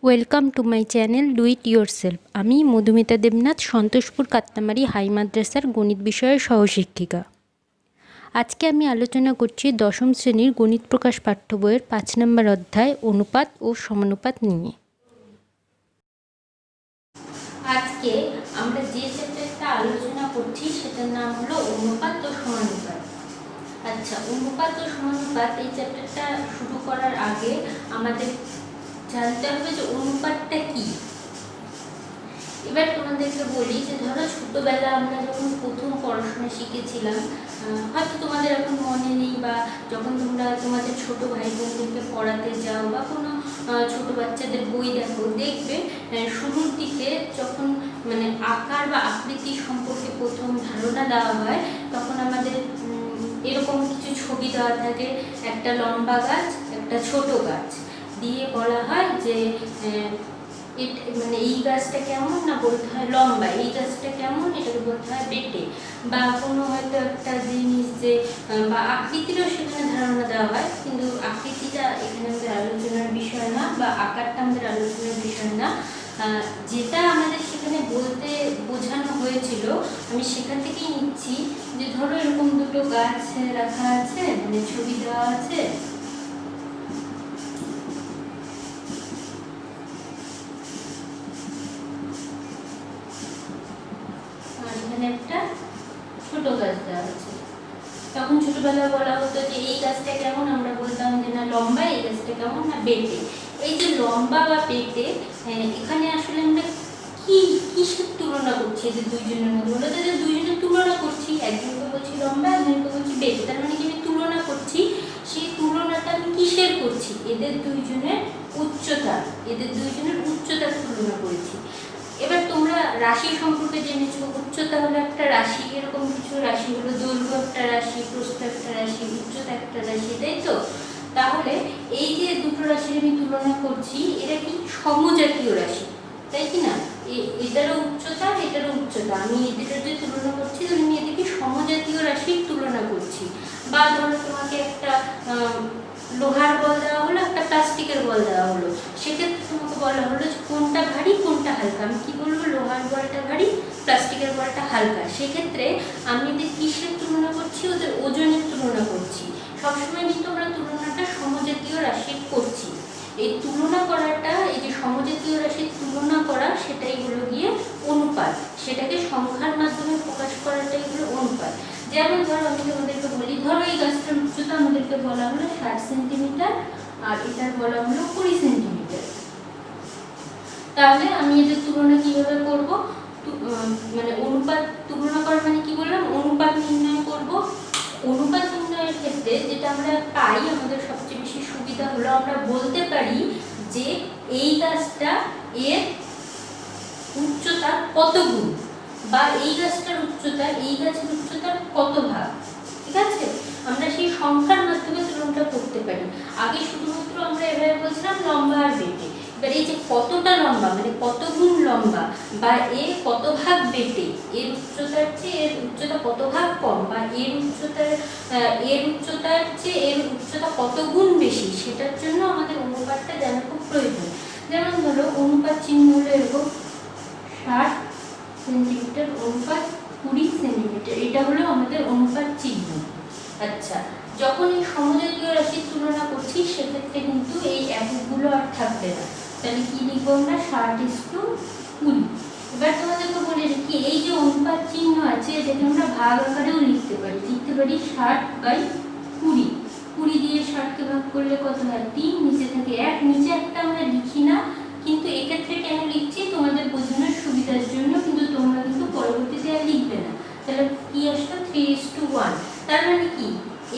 Welcome to my channel do it your self. আমি Madhumita Debnath, Santoshpur কাত্তামারি high মাদ্রাসার গণিত বিষয়ের সহশিক্ষিকা। আজকে আমি আলোচনা করছি দশম শ্রেণীর গণিত প্রকাশ পাঠ্য বইয়ের 5 নম্বর অধ্যায় অনুপাত ও সমানুপাত নিয়ে। আজকে আমরা যে চ্যাপ্টারটা আলোচনা করছি সেটার নাম হলো অনুপাত ও সমানুপাত। আচ্ছা, অনুপাত ও সমানুপাত এই চ্যাপ্টারটা শুরু করার আগে আমাদের জানতে হবে যে অনুপাতটা কি। এবার তোমাদেরকে বলি যে ধরো ছোটবেলা আমরা যখন প্রথম পড়াশোনা শিখেছিলাম, হয়তো তোমাদের এখন মনে নেই, বা যখন তোমরা তোমাদের ছোট ভাই বোনদেরকে পড়াতে যাও বা কোনো ছোট বাচ্চাদের বই দেখো, দেখবে শুরুর দিকে যখন মানে আকার বা আকৃতি সম্পর্কে প্রথম ধারণা দেওয়া হয়, তখন আমাদের এরকম কিছু ছবি দেওয়া থাকে, একটা লম্বা গাছ, একটা ছোট গাছ দিয়ে বলা হয় যে মানে এই গাছটা কেমন, না বলতে হয় লম্বা, এই গাছটা কেমন, এটাকে বলতে হয় বেটে, বা কোনো হয়তো একটা জিনিস যে বা আকৃতিরও সেখানে ধারণা দেওয়া হয়, কিন্তু আকৃতিটা এখানে আমাদের আলোচনার বিষয় না, বা আকারটা আমাদের আলোচনার বিষয় না। যেটা আমাদের সেখানে বলতে বোঝানো হয়েছিল আমি সেখান থেকেই নিচ্ছি। যে ধরো এরকম দুটো গাছ রাখা আছে, মানে ছবি দেওয়া আছে, একটা ছোট গাছ দেওয়া আছে। তখন ছোটবেলায় বলা হতো যে এই গাছটা কেমন, আমরা বলতাম যে না লম্বা, এই গাছটা কেমন, না বেটে। এই যে লম্বা বা বেটে, এখানে আসলে আমরা কিসের তুলনা করছি? যে দুইজনের মধ্যে বলো যে দুইজনের তুলনা করছি, একজনকে বলছি লম্বা, একজনকে বলছি বেটে, তার মানে কি আমি তুলনা করছি। সেই তুলনাটা আমি কিসের করছি? এদের দুইজনের উচ্চতার তুলনা করেছি। এবার তোমরা রাশি সম্পর্কে জেনেছো, উচ্চতা হলো একটা রাশি, এরকম কিছু রাশি হলো দৈর্ঘ্য একটা রাশি, প্রস্থ একটা রাশি, উচ্চতা একটা রাশি, তাই তো? তাহলে এই যে দুটো রাশির আমি তুলনা করছি, এরা কি সমজাতীয় রাশি, তাই কি না? এটারও উচ্চতা, এটারও উচ্চতা, আমি এদের যে তুলনা করছি, আমি এদেরকে সমজাতীয় রাশির তুলনা করছি। বা ধরো তোমাকে একটা লোহার বল দেওয়া হলো, একটা প্লাস্টিকের বল দেওয়া হলো, সেক্ষেত্রে তোমাকে বলা হলো যে কোনটা ভারী কোনটা হালকা। আমি কি বলবো? লোহার বলটা ভারী, প্লাস্টিকের বলটা হালকা। সেক্ষেত্রে আমি এদের কিসের তুলনা করছি? ওদের ওজনের তুলনা করছি। সবসময় কিন্তু আমরা তুলনাটা সমজাতীয় রাশির করছি। এই তুলনা করাটা, এই যে সমজাতীয় রাশির তুলনা করা, সেটাই হলো গিয়ে অনুপাত। সেটাকে সংখ্যার মাধ্যমে প্রকাশ করাটাই হলো অনুপাত। যেমন ধরো আমি তোমাদেরকে বলি, ধরো এই গাছটার উচ্চতা আমাদেরকে বলা হলো 60 সেন্টিমিটার, আর এটার বলা হলো 20 সেন্টিমিটার। তাহলে আমি এদের তুলনা কিভাবে করব? মানে অনুপাত তুলনা করা মানে কি বললাম? অনুপাত নির্ণয় করব। অনুপাত নির্ণয়ের ক্ষেত্রে যেটা আমরা পাই, আমাদের সবচেয়ে বেশি সুবিধা হলো আমরা বলতে পারি যে এই গাছটা এর উচ্চতা কত গুণ, বা এই গাছটার উচ্চতা এই গাছের উচ্চতার কত ভাগ। ঠিক আছে? আমরা সেই সংখ্যার মাধ্যমে তুলনাটা করতে পারি। আগে শুধুমাত্র আমরা এভাবে বলছিলাম লম্বা আর বেটে। এবার এই যে কতটা লম্বা, মানে কত গুণ লম্বা, বা এর কত ভাগ বেটে, এর উচ্চতার চেয়ে এর উচ্চতা কত ভাগ কম, বা এর উচ্চতার চেয়ে এর উচ্চতা কত গুণ বেশি, সেটার জন্য আমাদের অনুপাতটা জানা খুব প্রয়োজন। যেমন ধরো অনুপাত চিহ্ন হলো এরকম 60 সেন্টিমিটার অনুপাত 20 সেন্টিমিটার, এটা হলো আমাদের অনুপাত চিহ্ন। আচ্ছা, যখন এই সমজাতীয় রাশির তুলনা করছি, সেক্ষেত্রে কিন্তু এই এককগুলো আর থাকবে না। তাহলে কি লিখবো আমরা? 60:20। এবার তোমাদেরকে বলে রাখি, এই যে অনুপাত চিহ্ন আছে, এটাকে আমরা ভাগ আকারেও লিখতে পারি। 60/20। 20 দিয়ে 60কে ভাগ করলে কত হয়? 3, নিচে থাকে 1, নিচে একটা আমরা লিখি না, কিন্তু এক্ষেত্রে কেন লিখছি? তোমাদের বোঝানোর সুবিধার জন্য, কিন্তু তোমরা কিন্তু পরবর্তীতে আর লিখবে না। তাহলে কি আসলো? 3:1। তার মানে কি?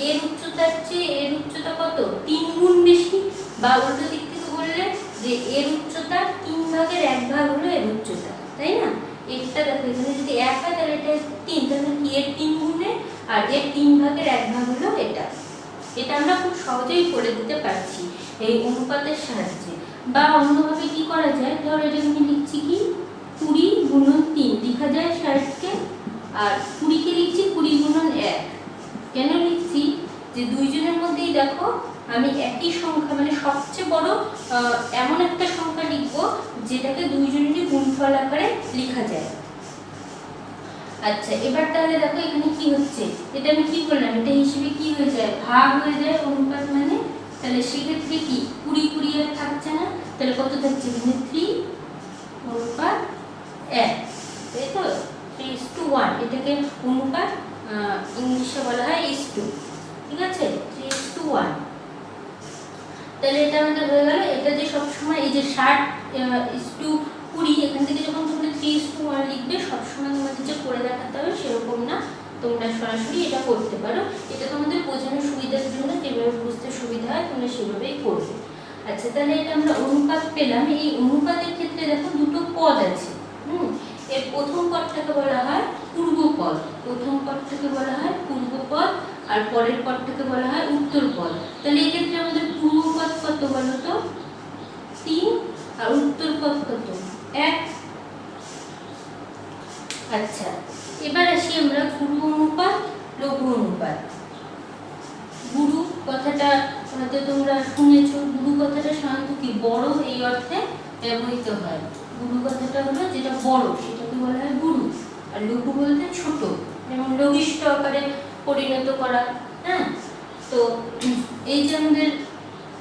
এর উচ্চতার চেয়ে এর উচ্চতা কত? 3 গুণ বেশি। বা উল্টো দিক থেকে বললে যে এর উচ্চতা 3 ভাগের 1 ভাগ হলো এর উচ্চতা, তাই না? এটা দেখো, এখানে যদি 1 হয় তাহলে এটা 3, তাহলে কি এর 3 গুণে, আর এর 3 ভাগের 1 ভাগ হলো এটা। এটা আমরা খুব সহজেই করে দিতে পারছি এই অনুপাতের সাহায্যে। বা অন্যভাবে কি করা যায়? ধরো এটা আমি লিখছি কি 20 × 3 লেখা যায় 60কে, আর 20কে লিখছি 20 × 1। কেন লিখছি? যে দুইজনের মধ্যেই দেখো আমি একই সংখ্যা, মানে সবচেয়ে বড় এমন একটা সংখ্যা লিখবো যেটাকে দুইজনেরই গুণফল আকারে লেখা যায়। আচ্ছা, এবার তাহলে দেখো এখানে কি হচ্ছে, এটা আমি কি করলাম, এটা হিসেবে কি হয়ে যায়, ভাগ হয়ে যায় অনুপাত মানে, তাহলে সেক্ষেত্রে কি 20 20 আর থাকছে না, তাহলে কত থাকছে এখানে 3 অনুপাত 1, তাই তো 3:1, এটাকে অনুপাত ইংলিশে বলা হয় ইস টু, ঠিক আছে 3:1। তাহলে এটা আমাদের হয়ে গেল। এটা যে সবসময় এই যে 60:20 এখান থেকে যখন তোমরা 3:1 লিখবে সবসময় তোমাদের যে করে দেখাতে হবে সেরকম না, তোমরা সরাসরি এটা করতে পারো। এটা তোমাদের বোঝানোর সুবিধার জন্য, যেভাবে বুঝতে সুবিধা হয় তোমরা সেভাবেই করবে। আচ্ছা, তাহলে এটা আমরা অনুপাত পেলাম। এই অনুপাতের ক্ষেত্রে দেখো দুটো পদ আছে। এর প্রথম পদটাকে বলা হয় পূর্বপদ, প্রথম পদটাকে বলা হয় পূর্বপদ, আর পরের পদটাকে বলা হয় উত্তরপদ। তাহলে এই ক্ষেত্রে আমাদের পূর্বপদ কত বলো তো 3, আর উত্তরপদ কত 1। আচ্ছা, এবার আসি আমরা গুরু অনুপাত লঘু অনুপাত। গুরু কথাটা হয়তো তোমরা শুনেছো, গুরু কথাটা সাধারণত কি বড় এই অর্থে ব্যবহৃত হয়। গুরু কথাটা হলো যেটা বড় সেটাকে বলা হয় গুরু, আর লঘু বলতে ছোট, যেমন লঘিষ্ঠ আকারে পরিণত করা। হ্যাঁ, তো এই যে আমাদের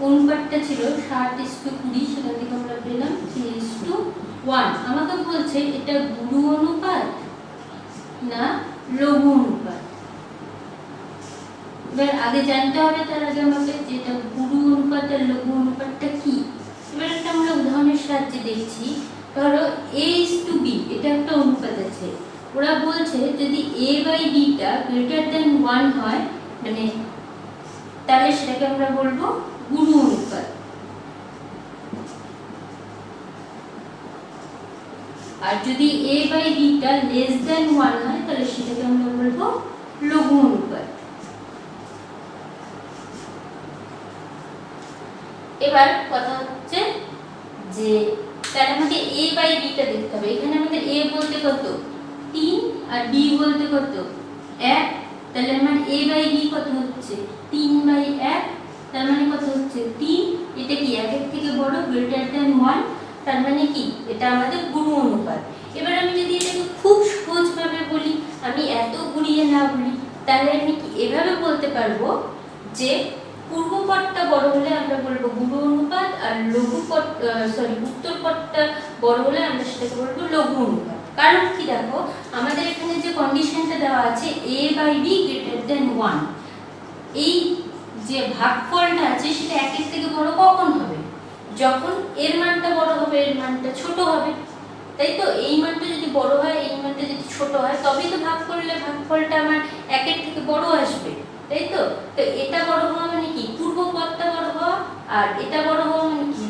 অনুপাতটা ছিল 60:20, সেখান থেকে আমরা পেলাম 3:1। আমাকে বলছে এটা গুরু অনুপাত না লঘু অনুপাত। এবার আগে জানতে হবে, তার আগে আমাকে যেটা গুরু অনুপাত আর লঘু অনুপাতটা কি। এবার একটা আমরা উদাহরণের সাহায্যে দেখছি। ধরো a:b, এটা একটা অনুপাত আছে। ওরা বলছে যদি a/b টা >1 হয়, মানে তাহলে সেটাকে আমরা বলবো গুরু অনুপাত। আর যদি a/b টা <1 হয়, তাহলে সেটাকে আমরা বলবো লঘু অনুপাত। এবার কথা হচ্ছে যে তাহলে আমাকে a/b টা দেখতে হবে। এখানে আমাদের a বলতে কত 3, আর b বলতে কত 1, তাহলে আমার a/b কত হচ্ছে 3/1, তার মানে কত হচ্ছে 3। এটা কি 1 এর থেকে বড় >1, তার মানে কি এটা আমাদের গুরু অনুপাত। এবার আমি যদি এটাকে খুব সহজভাবে বলি, আমি এত ঘুরিয়ে না বলি, তাহলে আমি কি এভাবে বলতে পারবো যে পূর্বপদটা বড় হলে আমরা বলবো গুরু অনুপাত, আর উত্তরপদটা বড় হলে আমরা সেটাকে বলবো লঘু অনুপাত। কারণ কি দেখো, আমাদের এখানে যে কন্ডিশনটা দেওয়া আছে a/b >1, এই যে ভাগফলটা আছে সেটা 1 এর থেকে বড় কখন হবে, যখন এর মানটা বড় হবে এর মানটা ছোট হবে, তাই তো। এই মানটা যদি বড় হয় এই মানটা যদি ছোট হয়, তবেই তো ভাগ করলে ভাগফলটা আমার 1 এর থেকে বড় আসবে, তাই তো। তো এটা বড় হওয়া মানে কি পূর্বপদটা বড় হওয়া, আর এটা বড় হওয়া মানে কি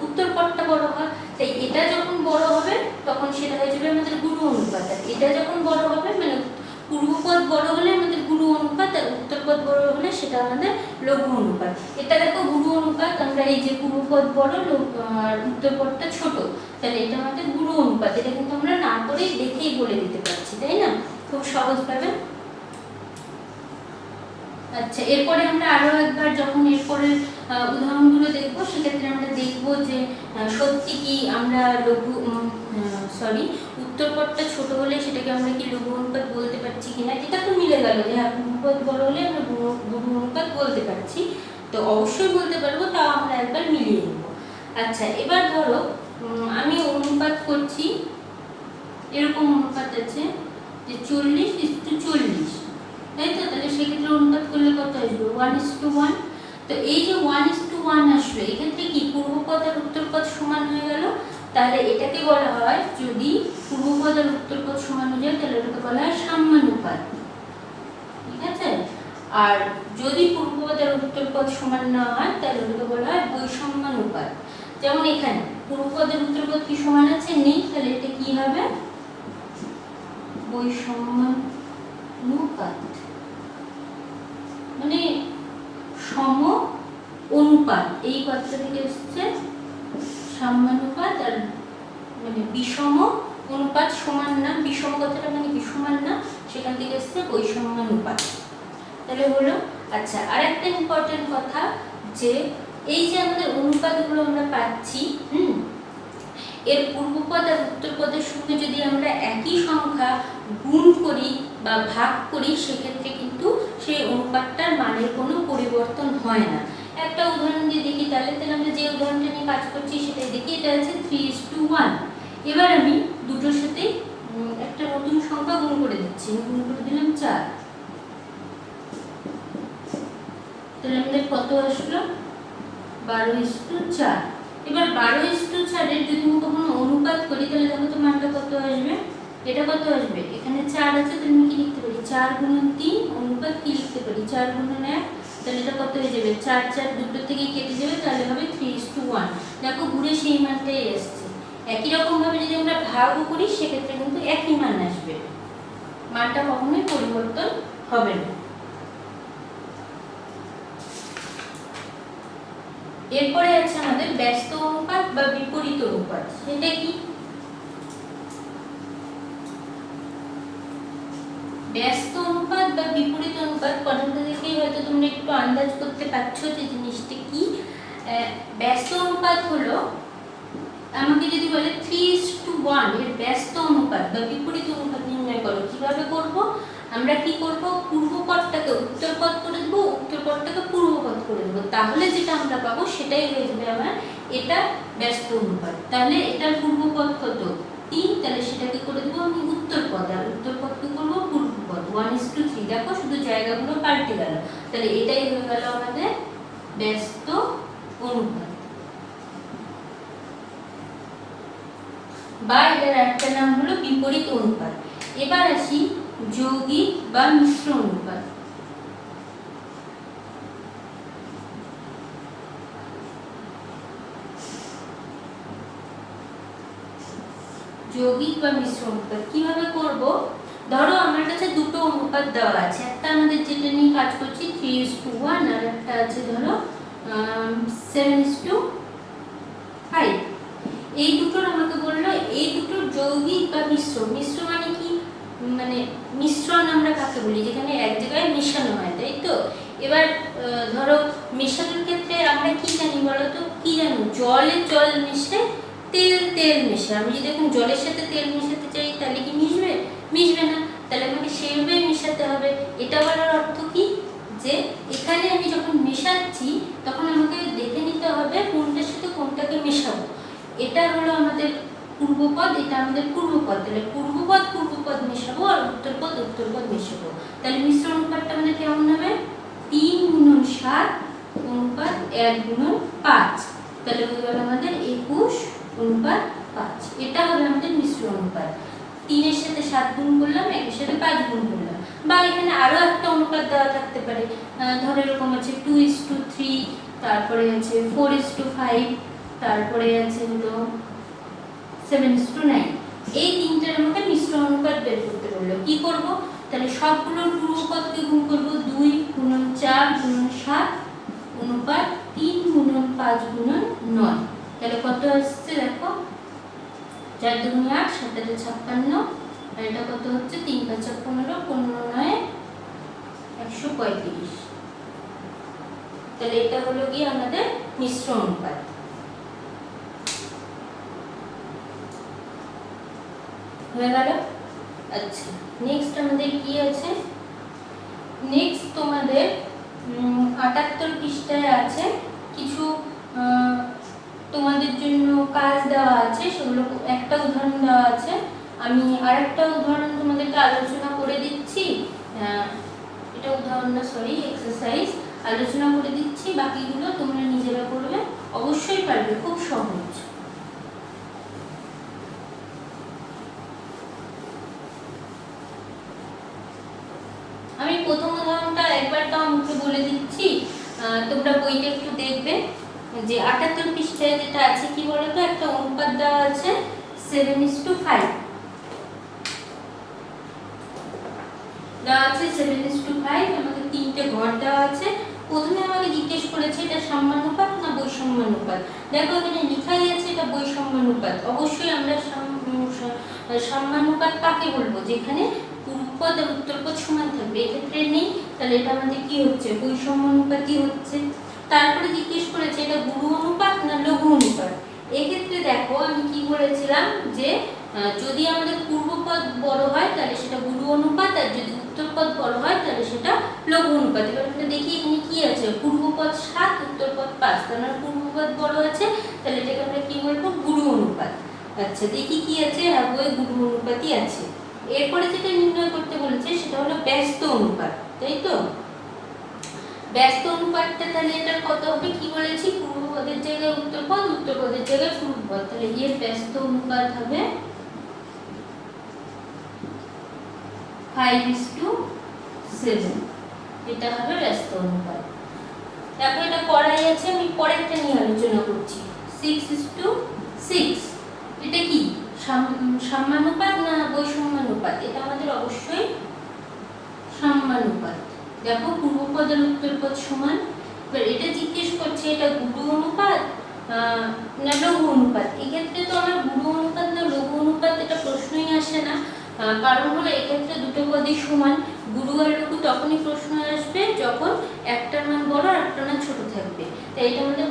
উত্তরপদটা বড় হওয়া। তাই এটা যখন বড় হবে তখন সেটা হয়ে যাবে আমাদের গুরু অনুপাত, আর এটা যখন বড় হবে মানে পূর্বপদ বড় হলে আমাদের গুরু অনুপাত, আর উত্তরপদ বড় হলে সেটা আমাদের লঘু অনুপাত। এটা দেখো গুরু অনুপাত, আমরা এই যে পূর্বপদ বড় আর উত্তরপদটা ছোট, তাহলে এটা আমাদের গুরু অনুপাত। এটা কিন্তু আমরা না করেই দেখেই বলে দিতে পারছি, তাই না, খুব সহজভাবে। আচ্ছা, এরপরে আমরা আরো একবার যখন এরপরে উদাহরণগুলো দেখবো, সেক্ষেত্রে আমরা দেখবো যে সত্যি কি আমরা উত্তরপদটা ছোট হলে সেটাকে আমরা কি লঘু অনুপাত বলতে পারছি কিনা। এটা তো মিলে গেল যে পূর্বপদ বড় হলে আমরা গুরু অনুপাত বলতে পারছি, তো অবশ্যই বলতে পারবো, তাও আমরা একবার মিলিয়ে নেব। আচ্ছা, এবার ধরো আমি অনুপাত করছি, এরকম অনুপাত আছে যে 40:40, তাই তো। তাহলে সেক্ষেত্রে অনুপাত করলে কত আসবে 1:1। তো এই যে 1:1 আসবে, এক্ষেত্রে কি পূর্বপদ আর উত্তরপদ সমান হয়ে গেল। তাহলে এটাকে বলা হয়, যদি পূর্বপদ আর উত্তরপদ সমান হয়ে যায় তাহলে এটাকে বলা হয় সাম্যানুপাত, ঠিক আছে। আর যদি পূর্বপদ আর উত্তরপদ সমান না হয় তাহলে এটাকে বলা হয় বৈষম্যানুপাত। যেমন এখানে পূর্বপদ আর উত্তরপদ কি সমান আছে, নেই, তাহলে এটা কি হবে বৈষম্যানুপাত, মানে সম অনুপাত। এই কথাটা থেকে এসেছে সাম্যানুপাত, আর মানে বিষম অনুপাত, সমান না, বিষম কথাটা মানে কি সমান না, সেখান থেকে এসেছে বৈষম্যানুপাত। তাহলে হলো। আচ্ছা, আর একটা ইম্পর্টেন্ট কথা, যে এই যে আমাদের অনুপাতগুলো আমরা পাচ্ছি, এর পূর্বপদ আর উত্তরপদের সঙ্গে যদি আমরা একই সংখ্যা গুণ করি বা ভাগ করি, সেক্ষেত্রে কিন্তু সেই অনুপাতটার মানের কোনো পরিবর্তন হয় না। একটা উদাহরণ দিয়ে দেখি তাহলে আমরা যে উদাহরণটা নিয়ে কাজ করছি সেটাই দেখি। এটা আছে 3:1। এবার আমি দুটোর সাথে একটা নতুন সংখ্যা গুণ করে দিচ্ছি, গুণ করে দিলাম 4। তাহলে আমাদের কত আসলো? 12:4। এবার 12:4 এর যদি আমি কখনো অনুপাত করি তাহলে দেখো তো মানটা কত আসবে। এটা কত আসবে? এখানে 4 আছে, তাহলে আমি কি লিখতে পারি? 4 গুণন 3 অনুপাত কি লিখতে পারি? 4 গুণন 1। তাহলে এটা কত হয়ে যাবে? 4 4 দুটো থেকে কেটে যাবে, তাহলে হবে 3:1। দেখো ঘুরে সেই মানটাই আসছে। একই রকম ভাবে যদি আমরা ভাগও করি সেক্ষেত্রে কিন্তু একই মান আসবে, মানটা কখনোই পরিবর্তন হবে না। এরপরে আছে আমাদের ব্যস্ত অনুপাত বা বিপরীত অনুপাত। সেটা কি? ব্যস্ত অনুপাত বা বিপরীত অনুপাত কথাটা দেখেই হয়তো তোমরা একটু আন্দাজ করতে পারছো যে জিনিসটা কি। ব্যস্ত অনুপাত হলো, আমাকে যদি বলে 3:1 এর ব্যস্ত অনুপাত বা বিপরীত অনুপাত নির্ণয় করো, কিভাবে করব? আমরা কি করব? পূর্বপদটাকে উত্তরপদ করে দেব, উত্তরপদটাকে পূর্বপদ করে দেব, তাহলে যেটা আমরা পাবো সেটাই হয়ে যাবে আমার এটা ব্যস্ত অনুপাত। তাহলে এটার পূর্বপদ কত? 3, তাহলে সেটাকে করে দেব আমি উত্তরপদ, আর উত্তরপদকে করব পূর্বপদ। 1:3। দেখো শুধু জায়গাগুলো পাল্টে গেল, তাহলে এটাই হয়ে গেল আমাদের ব্যস্ত অনুপাত। বা এটার একটা নাম হলো বিপরীত অনুপাত। এবার আসি যৌগিক বা মিশ্র অনুপাত। যৌগিক বা মিশ্র অনুপাত কিভাবে করব? ধরো আমার কাছে দুটো অনুপাত দেওয়া আছে, একটা আমাদের যেটা নিয়ে কাজ করছি 3:1 আর একটা আছে ধরো 7:5। এই দুটোর আমাকে বললো এই দুটোর যৌগিক বা মিশ্র। মিশ্র মানে কি? মানে মিশ্রণ আমরা কাকে বলি? যেখানে এক জায়গায় মেশানো হয়, তাই তো? এবার ধরো মেশানোর ক্ষেত্রে আমরা কি জানি বলো তো? কি জানো? জলে জল মেশে, তেল তেল মেশে। আমি যদি এখন জলের সাথে তেল মেশাতে চাই তাহলে কি মিশবে? মিশবে না। তাহলে আমাকে সেইভাবেই মেশাতে হবে। এটা বলার অর্থ কি? যে এখানে আমি যখন মেশাচ্ছি তখন আমাকে দেখে নিতে হবে কোনটার সাথে কোনটাকে মেশাবো। এটা হলো আমাদের পূর্বপদ, এটা আমাদের পূর্বপদ। তাহলে পূর্বপদ পূর্বপদ মেশাবো আর উত্তরপদ উত্তরপদ মেশাবো। তাহলে মিশ্র অনুপাতটা আমাদের কেমন হবে? 3:7 অনুপাত 1:5। তাহলে হয়ে গেল আমাদের 21:5। এটা হবে আমাদের মিশ্র অনুপাত। 3 এর সাথে 7 গুণ করলাম, 1 এর সাথে 5 গুণ করলাম। বা এখানে আরো একটা অনুপাত দেওয়া থাকতে পারে, ধরো এরকম আছে 2:3, তারপরে আছে 4:5, তারপরে আছে হলো 7:9। এই তিনটার আমাকে মিশ্র অনুপাত বের করতে বললো। কি করব? তাহলে সবগুলোর পূর্বপদকে গুণ করব। 2 গুণন 4 গুণন 7 অনুপাত 3 গুণন 5 গুণন 9। তাহলে কত আসছে দেখো? 4 2 8, 7 8 56, আর এটা কত হচ্ছে? 3 5 15, 15 9 135। তাহলে এটা হলো কি আমাদের মিশ্র অনুপাত। হয়ে গেল? আচ্ছা, নেক্সট আমাদের কি আছে? নেক্সট তোমাদের 78 পৃষ্ঠায় আছে কিছু তোমাদের জন্য কাজ দেওয়া আছে, সেগুলো একটা উদাহরণ দেওয়া আছে। আমি আরেকটা উদাহরণ তোমাদেরকে আলোচনা করে দিচ্ছি। এটা উদাহরণ না, সরি, এক্সারসাইজ আলোচনা করে দিচ্ছি, বাকিগুলো তোমরা নিজেরা করবে, অবশ্যই পারবে, খুব সহজ। আমি প্রথম উদাহরণটা একবার তো আমাকে বলে দিচ্ছি, তোমরা বইটা একটু দেখবে। যে 78 পৃষ্ঠায় যেটা আছে কি বলতো? একটা অনুপাত দেওয়া আছে 7:5 দেওয়া আছে 7:5। আমাকে তিনটে ঘর দেওয়া আছে। প্রথমে আমাকে জিজ্ঞেস করেছে এটা সাম্যানুপাত না বৈষম্যানুপাত। দেখো এখানে লেখাই আছে এটা বৈষম্যানুপাত। অবশ্যই আমরা সাম্যানুপাত কাকে বলবো? যেখানে পূর্বপদ আর উত্তরপদ সমান থাকবে। এক্ষেত্রে নেই, তাহলে এটা আমাদের কি হচ্ছে? বৈষম্যানুপাতই হচ্ছে। তারপরে জিজ্ঞেস করেছে এটা গুরু অনুপাত না লঘু অনুপাত। এক্ষেত্রে দেখো আমি কি বলেছিলাম যে যদি আমাদের পূর্বপদ বড় হয় তাহলে সেটা গুরু অনুপাত, আর যদি উত্তরপদ বড় হয় তাহলে সেটা লঘু অনুপাত। এবার আমরা দেখি এখানে কি আছে, পূর্বপদ 7 উত্তরপদ 5, তার মানে পূর্বপদ বড় আছে, তাহলে এটাকে আমরা কি বলবো, গুরু অনুপাত। আচ্ছা দেখি কি আছে, হ্যাঁ বই গুরু অনুপাতই আছে। এরপরে যেটা নির্ণয় করতে বলেছে সেটা হলো ব্যস্ত অনুপাত, তাই তো? ব্যস্ত অনুপাতটা তাহলে এটা কত হবে, কি বলেছি, পূর্বপদের জায়গায় উত্তরপদ, উত্তরপদের জায়গায় পূর্বপদ, তাহলে এর ব্যস্ত অনুপাত হবে 5:7, এটা হবে ব্যস্ত অনুপাত। তারপর এটা করাই আছে, আমি পরেরটা নিয়ে আলোচনা করছি, 6:6। এটা কি সাম্যানুপাত না বৈষম্যানুপাত? এটা আমাদের অবশ্যই সাম্যানুপাত। দেখো পূর্বপদ আর উত্তরপদ সমান। এবার এটা জিজ্ঞেস করছে এটা গুরু অনুপাত না লঘু অনুপাত। এক্ষেত্রে তো আমার গুরু অনুপাত না লঘু অনুপাত এটা প্রশ্নই আসে না, কারণ হলো এক্ষেত্রে দুটো পদই সমান। গুরু আর লঘু তখনই প্রশ্ন আসবে যখন একটার মান বড় আর একটার মান ছোট থাকবে, তাই এটা আমাদের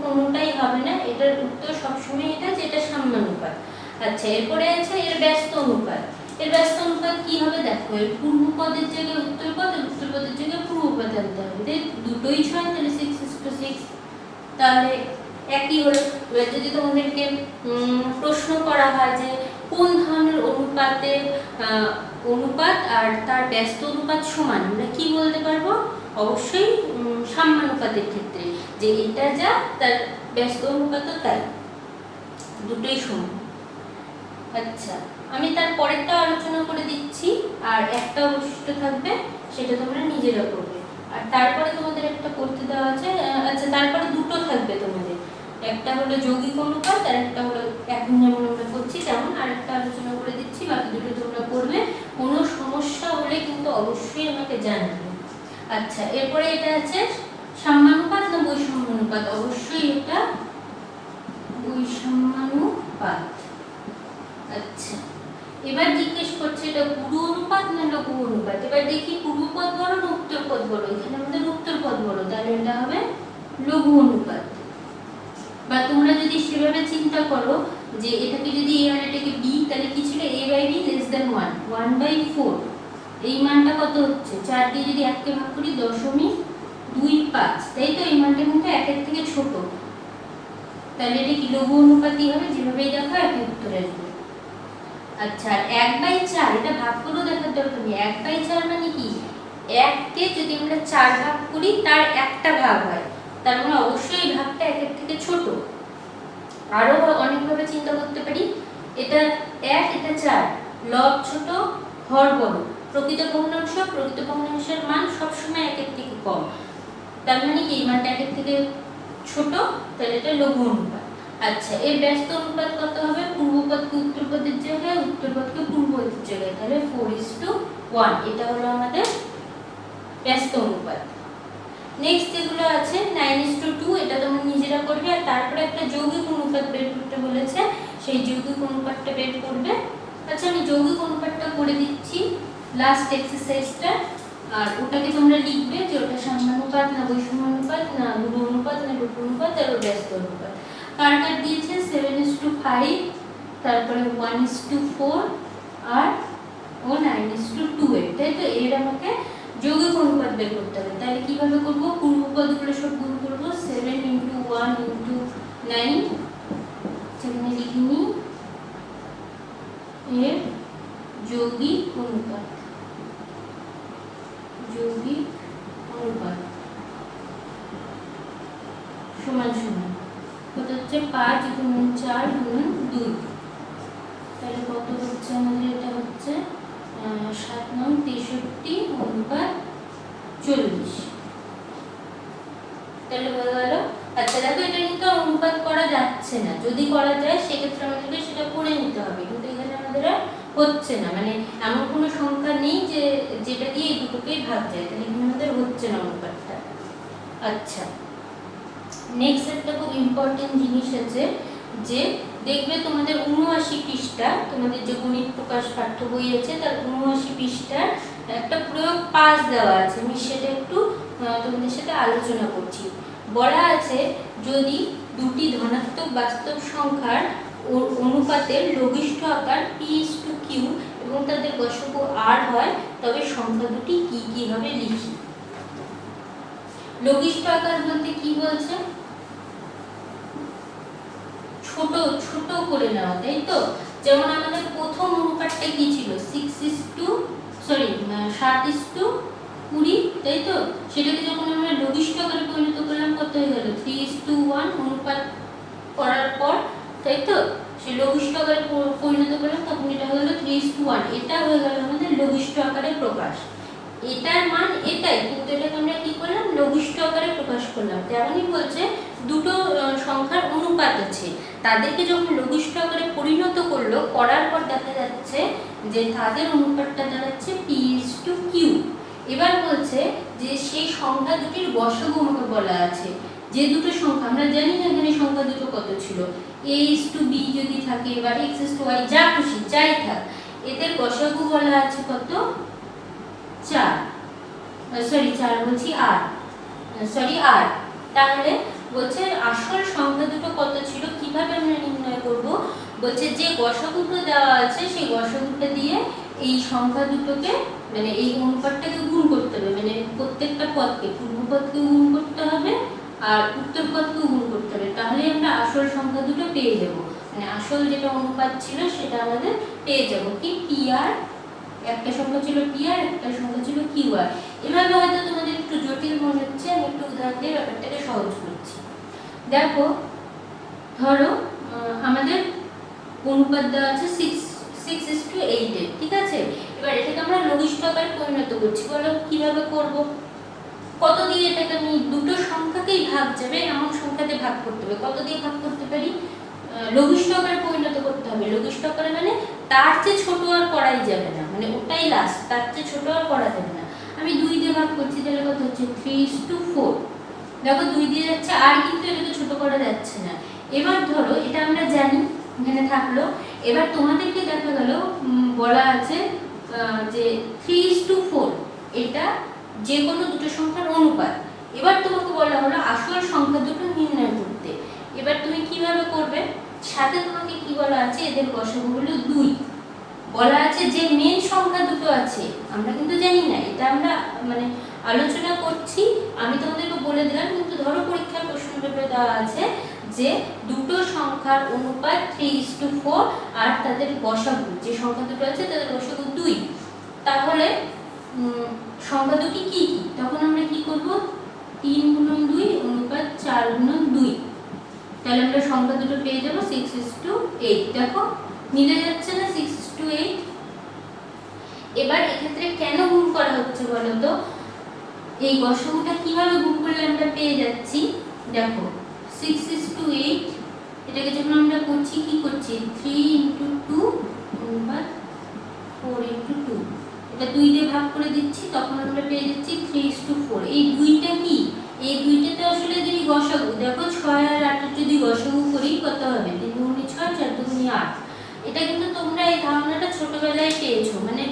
কোনোটাই হবে না। এটার উত্তর সবসময় এটা যে এটা সাম্যানুপাত। আচ্ছা এরপরে আছে এর ব্যস্ত অনুপাত। এর ব্যস্ত অনুপাত কি হবে, দেখো এর পূর্বপদের জায়গায় উত্তরপদ আর উত্তরপদের জায়গায় পূর্বপদ আনতে হবে, তাই দুটোই 6, তাহলে 6:6, তাহলে একই হলো। এবার যদি তোমাদেরকে প্রশ্ন করা হয় যে কোন ধরনের অনুপাতের অনুপাত আর তার ব্যস্ত অনুপাত সমান, আমরা কি বলতে পারবো, অবশ্যই সাম্যানুপাতের ক্ষেত্রে যে এটা যা তার ব্যস্ত অনুপাতও তাই, দুটোই সমান। আচ্ছা আমি তার পরেরটা আলোচনা করে দিচ্ছি, আর একটা অবশিষ্ট থাকবে সেটা তোমরা নিজেরা করবে, আর তারপরে তোমাদের একটা করতে দেওয়া আছে। আচ্ছা তারপরে দুটো থাকবে তোমাদের, একটা হলো যৌগিক অনুপাত আর একটা হলো এখন যেমন আমরা করছি তেমন, আর একটা আলোচনা করে দিচ্ছি, বাকি দুটো তোমরা করবে। কোনো সমস্যা হলে কিন্তু অবশ্যই আমাকে জানাবে। আচ্ছা এরপরে এটা আছে সাম্যানুপাত না বৈষম্যানুপাত, অবশ্যই এটা বৈষম্যানুপাত। আচ্ছা এবার জিজ্ঞেস করছে এটা গুরু অনুপাত না লঘু অনুপাত। এবার দেখি পূর্বপদ বড় না উত্তরপদ বড়, এখানে আমাদের উত্তরপদ বড়, তাহলে এটা হবে লঘু অনুপাত। বা তোমরা যদি সেভাবে চিন্তা করো যে এটাকে যদি a আর এটাকে b, তাহলে কি ছিল a/b <1, 1/4, এই মানটা কত হচ্ছে, 4 দিয়ে যদি 1 কে ভাগ করি 0.25, তাই তো? এই মানটা কিন্তু 1 এর থেকে ছোট, তাহলে এটা কি লঘু অনুপাতই হবে, যেভাবেই দেখো একই উত্তর আসবে। আচ্ছা 1/4 এটা ভাগ করেও দেখার দরকার নেই, 1/4 মানে কি, 1 কে যদি আমরা 4 ভাগ করি তার একটা ভাগ হয়, তার মানে অবশ্যই এই ভাগটা 1 এর থেকে ছোট। আরো অনেকভাবে চিন্তা করতে পারি, এটা 1 এটা 4, লব ছোট হর বড়, প্রকৃত ভগ্নাংশের মান সবসময় 1 এর থেকে কম, তার মানে কি এই মানটা 1 এর থেকে ছোট, তাহলে এটা লঘু অনুপাত। আচ্ছা এর ব্যস্ত অনুপাত কত হবে, পূর্বপদকে উত্তরপদের জায়গায় উত্তরপদকে পূর্বপদের জায়গায়, তাহলে 4:1, এটা হলো আমাদের ব্যস্ত অনুপাত। নেক্সট যেগুলো আছে 9:2, এটা তোমরা নিজেরা করবে, আর তারপরে একটা যৌগিক অনুপাত বের করতে বলেছে, সেই যৌগিক অনুপাতটা বের করবে। আচ্ছা আমি যৌগিক অনুপাতটা করে দিচ্ছি লাস্ট এক্সারসাইজটা, আর ওটাকে তোমরা লিখবে যে ওটা সাম্যানুপাত না বৈষম্যানুপাত না গুরু অনুপাত না লঘু অনুপাত আর ব্যস্ত অনুপাত। কার কার দিয়েছে 7:5, তারপরে 1:4 আর 9:2, তাই তো? এর আমাকে যৌগিক অনুপাত বের করতে হবে, তাহলে কিভাবে করব, পূর্বপদগুলো সব গুণ করব, 7 × 1 × 9, সেখানে লিখিনি এর যৌগিক অনুপাত, যৌগিক অনুপাত সমান সমান কত হচ্ছে, 5 × 4 × 2, তাহলে কত হচ্ছে আমাদের, এটা হচ্ছে 7×9=63:40, তাহলে হয়ে গেল। আচ্ছা দেখো এটা কিন্তু অনুপাত করা যাচ্ছে না, যদি করা যায় সেক্ষেত্রে আমাদেরকে সেটা করে নিতে হবে, কিন্তু এখানে আমাদের হচ্ছে না, মানে এমন কোনো সংখ্যা নেই যে যেটা দিয়ে এই দুটোকেই ভাগ যায়, তাহলে এখানে আমাদের হচ্ছে না অনুপাতটা। আচ্ছা নেক্সট একটা খুব ইম্পর্টেন্ট জিনিস আছে, যে দেখবে তোমাদের 79 পৃষ্ঠা, তোমাদের যে গণিত প্রকাশ পাঠ্য বই আছে তার 79 পৃষ্ঠার একটা প্রয়োগ 5 দেওয়া আছে, আমি সেটা একটু তোমাদের সাথে আলোচনা করছি। বলা আছে যদি দুটি ধনাত্মক বাস্তব সংখ্যার অনুপাতের লঘিষ্ঠ আকার p/q এবং তাদের গসাগু r হয়, তবে সংখ্যা দুটি কি কি হবে লিখি। লঘিষ্ঠ আকার বলতে কি বলছে? ছোট ছোট করে নেওয়া, তাই তো? যেমন আমাদের প্রথম অনুপাতটা কি ছিল? 7:20, তাই তো? সেটাকে যখন আমরা লঘিষ্ঠ আকারে পরিণত করলাম কত হয়ে গেল? 3:1 অনুপাত করার পর, তাই তো? সে লঘিষ্ঠ আকারে পরিণত করলাম, তখন এটা হয়ে গেল 3:1। এটা হয়ে গেল আমাদের লঘিষ্ঠ আকারে প্রকাশ। এটার মান এটাই, কিন্তু এটাকে আমরা কি করলাম? লঘিষ্ঠ আকারে প্রকাশ করলাম। তেমনই বলছে দুটো সংখ্যার অনুপাত আছে, তাদেরকে যখন লঘিষ্ঠ আকারে পরিণত করলো, করার পর দেখা যাচ্ছে যে তাদের অনুপাতটা দাঁড়াচ্ছে p/q। এবার বলছে যে সেই সংখ্যা দুটির গসাগু আমাকে বলা আছে। যে দুটো সংখ্যা আমরা জানি না এখানে সংখ্যা দুটো কত ছিল, a/b যদি থাকে, এবার x/y যা খুশি যাই থাক, এদের গসাগু বলা আছে কত? 4 বলছি r। তাহলে বলছে আসল সংখ্যা দুটো কত ছিল, কিভাবে আমরা নির্ণয় করব? বলছে যে গসাগুটা দেওয়া আছে সেই গসাগুটা দিয়ে এই সংখ্যা দুটোকে, মানে এই অনুপাতটাকে গুণ করতে হবে, মানে প্রত্যেকটা পদকে, পূর্ব পদকে গুণ করতে হবে আর উত্তর পদকে গুণ করতে হবে, তাহলে আমরা আসল সংখ্যা দুটো পেয়ে যাব। মানে আসল যেটা অনুপাত ছিল সেটা আমাদের পেয়ে যাব কি? pr, একটা সংখ্যা ছিল pr, একটা সংখ্যা ছিল qr। এভাবে হয়তো তোমাদের একটু জটিল মনে হচ্ছে, আমি একটু উদাহরণ দিয়ে ব্যাপারটাকে সহজ করছি। দেখো, ধরো আমাদের অনুপাত দেওয়া আছে 6:8 এর, ঠিক আছে? এবার এটাকে আমরা লঘিষ্ঠ আকারে পরিণত করছি। বলো কিভাবে করব? কত দিয়ে এটাকে আমি, দুটো সংখ্যাকেই ভাগ যাবে এমন সংখ্যাতে ভাগ করতে হবে। কত দিয়ে ভাগ করতে পারি? লঘিষ্ঠ আকারে পরিণত করতে হবে। লঘিষ্ঠ আকারে মানে তার চেয়ে ছোট আর করাই যাবে না, মানে ওটাই লাস্ট, তার চেয়ে ছোট আর করা যাবে না। আমি 2 দিয়ে ভাগ করছি, তাহলে কত হচ্ছে? 3:4। দেখো 2 দিয়ে যাচ্ছে, আর কিন্তু এটাকে ছোট করা যাচ্ছে না। এবার ধরো এটা আমরা জানি, এখানে থাকলো। এবার তোমাদেরকে দেখা গেল বলা আছে যে 3:4 এটা যে কোনো দুটো সংখ্যার অনুপাত। এবার তোমাকে বলা হলো আসল সংখ্যা দুটো নির্ণয় করতে। এবার তুমি কিভাবে করবে? সাথে তোমাকে কি বলা আছে? এদের গসাগু হলো 2। বলা আছে যে মেন সংখ্যা দুটো আছে, আমরা কিন্তু জানি না, এটা আমরা মানে আলোচনা করছি, আমি তোমাদেরকে বলে দিলাম। কিন্তু ধরো পরীক্ষার প্রশ্ন পেপারে দেওয়া আছে যে দুটো সংখ্যার অনুপাত 3:4 আর তাদের গসাগু, যে সংখ্যা দুটো আছে তাদের গসাগু 2। তাহলে সংখ্যা দুটি কি কি? তখন আমরা কি করব? 3 × 2 অনুপাত 4 × 2। তাহলে আমরা সংখ্যা দুটো পেয়ে যাব 6:8। দেখো মিলে যাচ্ছে না? 6:8। এবার এক্ষেত্রে কেন গুণ করা হচ্ছে বলো তো? এই গসাগুটা কিভাবে গুণ করলে আমরা পেয়ে যাচ্ছি? দেখো 6:8, এটাকে যখন আমরা করছি কি করছি? 3 × 2 অনুপাত 4 × 2। এটা 2 দিয়ে ভাগ করে দিচ্ছি, তখন আমরা পেয়ে যাচ্ছি 3:4। এই 2টা কি? এই 2টাতে আসলে যদি গসাগু দেখো 6 আর 8 এর যদি গসাগু করি কত হবে? 3 × 6 4 × 8। এটা কিন্তু তোমরা এই ধারণাটা ছোটবেলায় পেয়েছো। মানে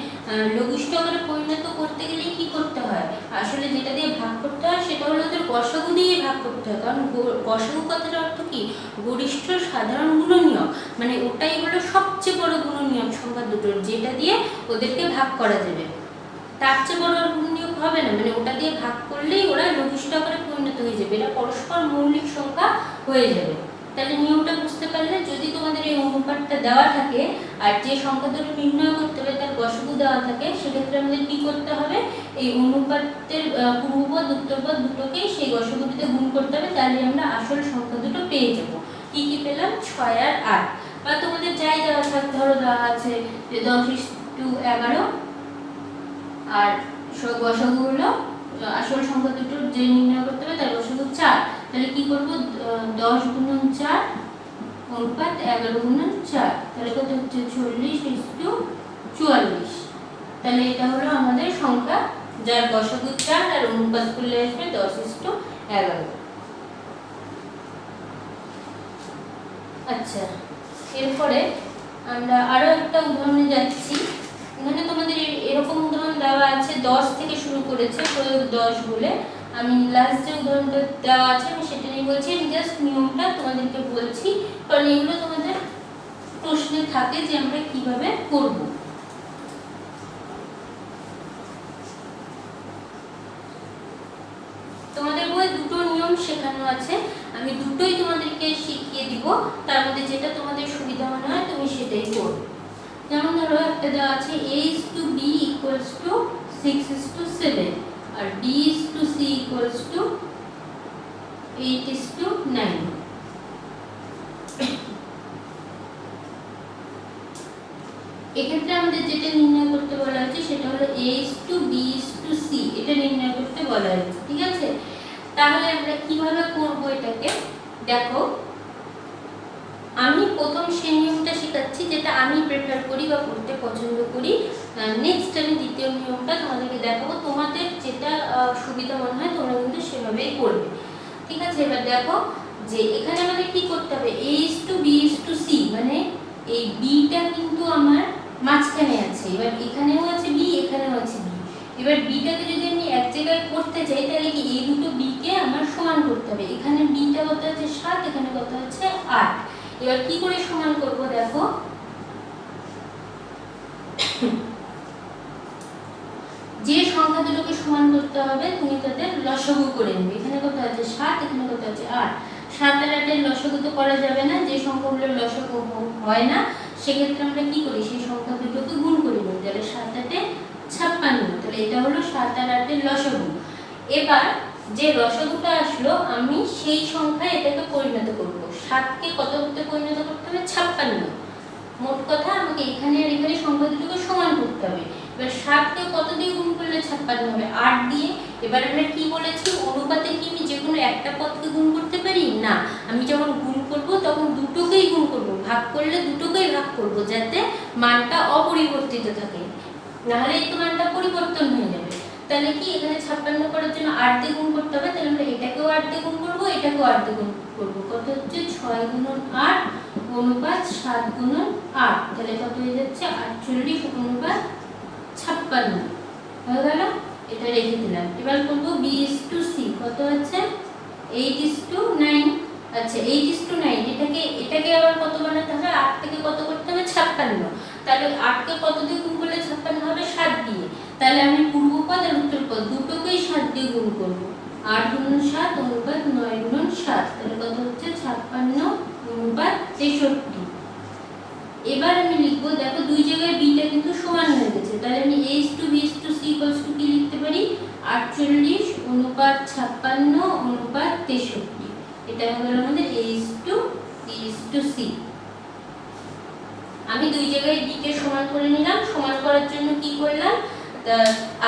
লঘিষ্ঠ আকারে পরিণত করতে গেলে কি করতে হয়? আসলে যেটা দিয়ে ভাগ করতে হয় সেটা হলো ওদের গসাগু দিয়ে ভাগ করতে হয়। কারণ গসাগু কথার অর্থ কি? গরিষ্ঠ সাধারণ গুণনীয়ক, মানে ওটাই হলো সবচেয়ে বড় গুণনীয়ক সংখ্যা দুটোর, যেটা দিয়ে ওদেরকে ভাগ করা যাবে। তার চেয়ে বড় গুণনীয়ক হবে না, মানে ওটা দিয়ে ভাগ করলেই ওরা লঘিষ্ঠ আকারে পরিণত হয়ে যাবে, এটা পরস্পর মৌলিক সংখ্যা হয়ে যাবে। তাহলে নিয়মটা বুঝতে পারলে, যদি তোমাদের এই অনুপাতটা দেওয়া থাকে আর যে সংখ্যা দুটো নির্ণয় করতে হবে তার গসাগু দেওয়া থাকে, সেক্ষেত্রে আমাদের কি করতে হবে? এই অনুপাতের পূর্বপদ উত্তরপদ দুটোকেই সেই গসাগুটিতে গুণ করতে হবে, তাহলে আমরা আসল সংখ্যা দুটো পেয়ে যাব। কি কি পেলাম? 6 আর 8। বা তোমাদের যাই দেওয়া থাক, ধরো দেওয়া আছে যে 10:11 আর গসাগু হলো আসল সংখ্যা দুটোর যে নির্ণয় করতে হবে তার গসাগু 4। তাহলে কি করব? 10 × 4 অনুপাত 11 × 4। তাহলে কত হচ্ছে? 40:44। তাহলে এটা হলো আমাদের সংখ্যা যার গসাগু 4 আর অনুপাত করলে আসবে 10:11। আচ্ছা, এরপরে আমরা আরো একটা উদাহরণে যাচ্ছি। এখানে তোমাদের এরকম উদাহরণ দেওয়া আছে, 10 থেকে শুরু করেছে, প্রয়োগ 10 বলে। আমি লাস্ট যে উদাহরণটা দেওয়া আছে আমি সেটা নিয়ে বলছি, আমি জাস্ট নিয়মটা তোমাদেরকে বলছি, কারণ এগুলো তোমাদের প্রশ্নে থাকে যে আমরা কিভাবে করব। তোমাদের বই দুটো নিয়ম শেখানো আছে, আমি দুটোই তোমাদেরকে শিখিয়ে দিব, তার মধ্যে যেটা তোমাদের সুবিধা মনে হয় তুমি সেটাই করবে। যেমন ধরো একটা দেওয়া আছে a is to b equals to 6 is to 7 R b is to c equals to 8 is to 9। এক্ষেত্রে আমাদের যেটা নির্ণয় করতে বলা হয়েছে সেটা হলো a is to b is to c, এটা নির্ণয় করতে বলা হয়েছে, ঠিক আছে। তাহলে আমরা কিভাবে করব এটাকে দেখো, আমি প্রথম সেই নিয়মটা শেখাচ্ছি যেটা আমি প্রেফার করি বা করতে পছন্দ করি, নেক্সট আমি দ্বিতীয় নিয়মটা তোমাদেরকে দেখাবো, তোমাদের যেটা সুবিধা মনে হয় তোমরা কিন্তু সেভাবেই করবে, ঠিক আছে। এবার দেখো যে এখানে আমাদের কি করতে হবে, a is to b is to c, মানে এই bটা কিন্তু আমার মাঝখানে আছে, এবার এখানেও আছে b এখানেও আছে b, এবার bটাকে যদি আমি এক জায়গায় করতে চাই তাহলে কি এই দুটো b কে আমার সমান করতে হবে, এখানে bটা কত আছে 7, এখানে কত আছে 8। এবার কি করে সমান করব দেখো, যে সংখ্যা দুটোকে সমান করতে হবে তুমি তাদের লসাগু করে নেবে, এখানে কত আছে 7, এখানে কত আছে 8, 7 আর 8 এর লসাগু তো করা যাবে না, যে সংখ্যাগুলোর লসাগু হয় না সেক্ষেত্রে আমরা কি করি সেই সংখ্যা দুটোকে গুণ করে নেব, তাহলে 7 8 এ 56, তাহলে এটা হলো 7 আর 8 এর লসাগু। এবার যে লসাগুটা আসলো আমি সেই সংখ্যায় এটাকে পরিণত করব, 7 কে কততে পরিণত করতে হবে 56, মোট কথা আমাকে এখানে আর এখানে সংখ্যা দুটোকে সমান করতে হবে। এবার 7 কে কত দিয়ে গুণ করলে 56 হবে, 8 দিয়ে। এবার আমরা কি বলেছি, অনুপাতে কি আমি যে কোনো একটা পদকে গুণ করতে পারি না, আমি যখন গুণ করব তখন দুটোকেই গুণ করব, ভাগ করলে দুটোকেই ভাগ করব যাতে মানটা অপরিবর্তিত থাকে, নাহলে এই তো মানটা পরিবর্তন হয়ে যাবে। তাহলে কি এখানে 56 করার জন্য 8 দিয়ে গুণ করতে হবে, তাহলে আমরা এটাকেও 8 দিয়ে গুণ করব, এটাকেও 8 দিয়ে গুণ করব, কত হচ্ছে 6 গুণন 8 অনুপাত 7 গুণন 8, তাহলে কত হয়ে যাচ্ছে 48 অনুপাত 56 হয়ে গেল, এটা রেখে দিলাম। এবার করব b is to c, কত আছে 8 is to 9, আচ্ছা 8 is to 9, এটাকে আবার কত বানাতে হবে, 8 থেকে কত করতে হবে 56, তাহলে 8 কে কত দিয়ে গুণ করলে 56 হবে 7 দিয়ে, তাহলে আমি পূর্বপদ আর উত্তরপদ দুটোকেই 7 দিয়ে গুণ করব, 8 গুণন 7 অনুপাত 9 গুণন 7, তাহলে কত হচ্ছে 56 অনুপাত 63। এবার আমি লিখবো, দেখো দুই জায়গায় bটা কিন্তু সমান হয়ে গেছে, তাহলে আমি a is to b is to c equals to কি লিখতে পারি 48 অনুপাত 56 অনুপাত 63, এটা হলো আমাদের a is to b is to c। আমি দুই জায়গায় b কে সমান করে নিলাম, সমান করার জন্য কি করলাম,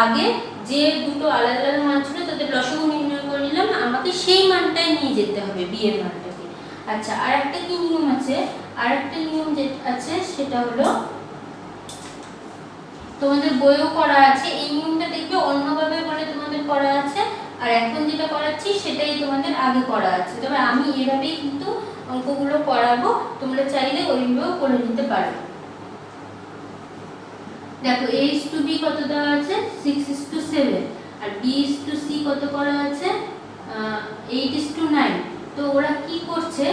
আগে যে দুটো আলাদা আলাদা মান ছিল তাদের লসাগু নির্ণয় করে নিলাম, আমাকে সেই মানটাই নিয়ে যেতে হবে b এর মানটাকে। আচ্ছা আর একটা কি নিয়ম আছে, আর একটা নিয়ম যে আছে সেটা হলো তোমাদের বইও করা আছে, এই নিয়মটা দেখবে অন্যভাবে বলে তোমাদের করা আছে, আর এখন যেটা করাচ্ছি সেটাই তোমাদের আগে করা আছে, তবে আমি এভাবেই কিন্তু অঙ্কগুলো করাবো, তোমরা চাইলে ওইভাবেও করে নিতে পারো। দেখো a is to b কত দেওয়া আছে 6 is to 7 R b is to c কত করা আছে 8 is to 9, তো ওরা কি করছে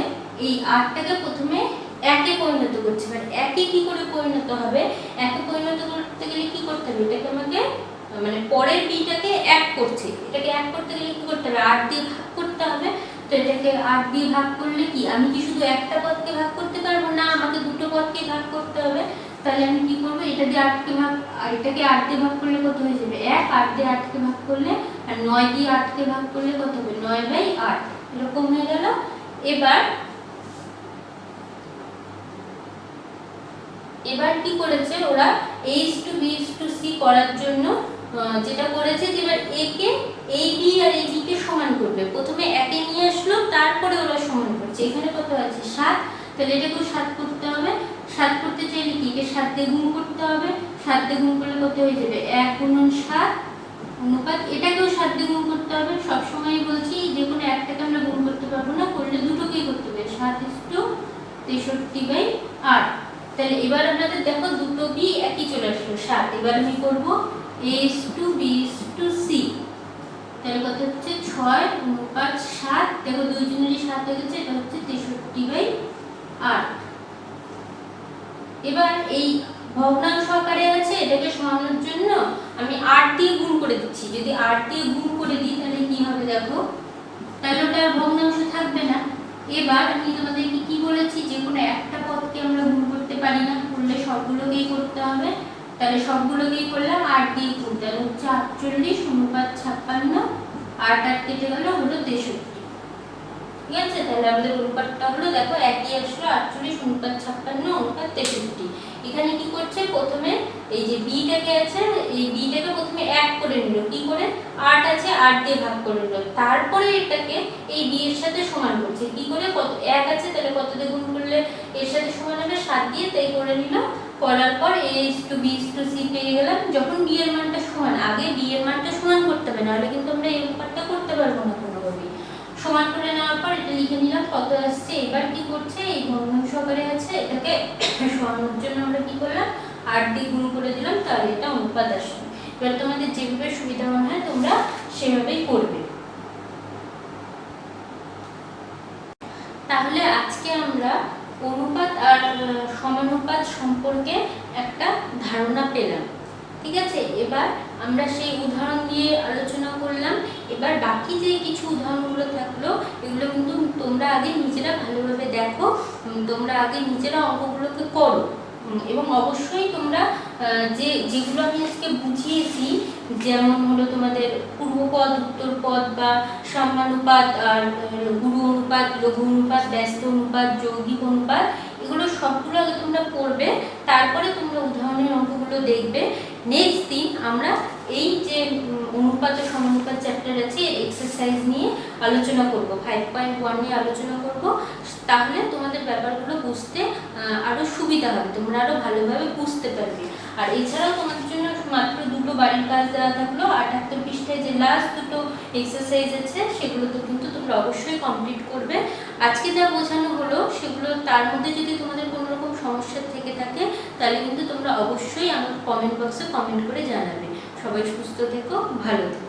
এই 8টাকে প্রথমে একে পরিণত করছে, মানে একে কি করে পরিণত হবে, একে পরিণত করতে গেলে কি করতে হবে, এটাকে আমাকে মানে পরের bটাকে 1 করছে, এটাকে 1 করতে গেলে কি করতে হবে 8 দিয়ে ভাগ করতে হবে, তো এটাকে 8 দিয়ে ভাগ করলে কি আমি কি শুধু একটা পদকে ভাগ করতে পারবো না, আমাকে দুটো পদকে ভাগ করতে হবে, তাহলে আমি কি করব এটা দিয়ে 8 কে ভাগ, আর এটাকে 8 দিয়ে ভাগ করলে কত হয়ে যাবে 1, 8 দিয়ে 8 কে ভাগ করলে, আর 9 দিয়ে 8 কে ভাগ করলে কত হবে 9/8, এরকম হয়ে গেল। এবার কি করেছে ওরা a is to b is to c করার জন্য যেটা করেছে যে এবার a কে এই b আর এই b কে সমান করবে, প্রথমে একে নিয়ে আসলো তারপরে ওরা সমান করছে, এখানে কত আছে 7, তাহলে এটাকেও 7 করতে হবে, 7 করতে চাইলে কি কে 7 দিয়ে গুণ করতে হবে, 7 দিয়ে গুণ করলে কত হয়ে যাবে 1 গুণন 7 অনুপাত, এটাকেও 7 দিয়ে গুণ করতে হবে, সব সময়ই বলছি যে কোনো একটাকে আমরা গুণ করতে পারবো না, করলে দুটোকেই করতে হবে 7 is to 63/8, তাহলে এবার আমাদের দেখো দুটো b একই চলে আসলো 7, এবার আমি করব a is to b is to c, তাহলে কত হচ্ছে 6:7, দেখো 2 জনেরই 7 হয়ে গেছে, এটা হচ্ছে 63/8। এবার এই ভগ্নাংশ আকারে আছে, এটাকে সরানোর জন্য আমি 8 দিয়ে গুণ করে দিচ্ছি। যদি 8 দিয়ে গুণ করে দিই তাহলে কি হবে দেখো, তাহলে ওটা ভগ্নাংশ থাকবে না। এবার আমি তোমাদেরকে কি বলেছি, যে কোনো একটা পদকে আমরা গুণ করতে পারি না, করলে সবগুলোকেই করতে হবে। তাহলে সবগুলোকেই করলাম 8 দিয়ে গুণ, তাহলে হচ্ছে 48:56, 8 8 কেটে গেল, হলো 63। ঠিক আছে, তাহলে আমাদের অনুপাতটা হলো দেখো একই আসলো, 48:56:63। এখানে কি করছে, প্রথমে এই যে বিটাকে আছে, এই বিটাকে প্রথমে 1 করে নিল, কি করে 8 আছে 8 দিয়ে ভাগ করে নিল, তারপরে এটাকে এই বি এর সাথে সমান করছে, কি করে, কত 1 আছে তাহলে কত দিয়ে গুণ করলে এর সাথে সমান হবে, 7 দিয়ে, তাই করে নিল। করার পর a:b:c পেয়ে গেলাম। যখন বি এর মানটা সমান, আগে বি এর মানটা সমান করতে হবে, নাহলে কিন্তু আমরা এই অনুপাতটা করতে পারবো না কোনোভাবেই। সমান করে নেওয়ার পর এটা লিখে নিলাম কত আসছে। এবার কি করছে, এই ভগ্নাংশ আকারে আছে, এটাকে সরানোর জন্য আমরা কি করলাম, 8 দিয়ে গুণ করে দিলাম, তাহলে এটা অনুপাত আসবে। এবার তোমাদের যেভাবে সুবিধা মনে হয় তোমরা সেভাবেই করবে। তাহলে আজকে আমরা অনুপাত আর সমানুপাত সম্পর্কে একটা ধারণা পেলাম। ঠিক আছে, এবার আমরা সেই উদাহরণ দিয়ে আলোচনা করলাম। এবার বাকি যে কিছু উদাহরণগুলো থাকলো, এগুলো কিন্তু তোমরা আগে নিজেরা ভালোভাবে দেখো, তোমরা আগে নিজেরা অঙ্কগুলোকে করো, এবং অবশ্যই তোমরা যেগুলো আমি আজকে বুঝিয়েছি, যেমন হলো তোমাদের পূর্বপদ, উত্তরপদ বা সাম্যানুপাত, আর গুরু অনুপাত, লঘু অনুপাত, ব্যস্ত অনুপাত, যৌগিক অনুপাত, এগুলো সবগুলো আগে তোমরা পড়বে, তারপরে তোমরা উদাহরণের অঙ্কগুলো দেখবে। নেক্সট দিন আমরা এই যে অনুপাত ও সমানুপাত চ্যাপ্টার আছে, এক্সারসাইজ নিয়ে আলোচনা করব, 5.1 নিয়ে আলোচনা করব। তাহলে তোমাদের ব্যাপারগুলো বুঝতে আরো সুবিধা হবে, তোমরা আরো ভালোভাবে বুঝতে পারবে। আর এছাড়াও তোমাদের জন্য মাত্র 2টো বাড়ির কাজ দেওয়া থাকলো, 78 পৃষ্ঠায় যে লাস্ট 2টো এক্সারসাইজ আছে সেগুলো তো কিন্তু তোমরা অবশ্যই কমপ্লিট করবে। আজকে যা বোঝানো হলো সেগুলো, তার মধ্যে যদি তোমাদের কোনো রকম সমস্যা থেকে থাকে তাহলে কিন্তু তোমরা অবশ্যই আমার কমেন্ট বক্সে কমেন্ট করে জানাবে। সবাই সুস্থ থেকো, ভালো থেকো।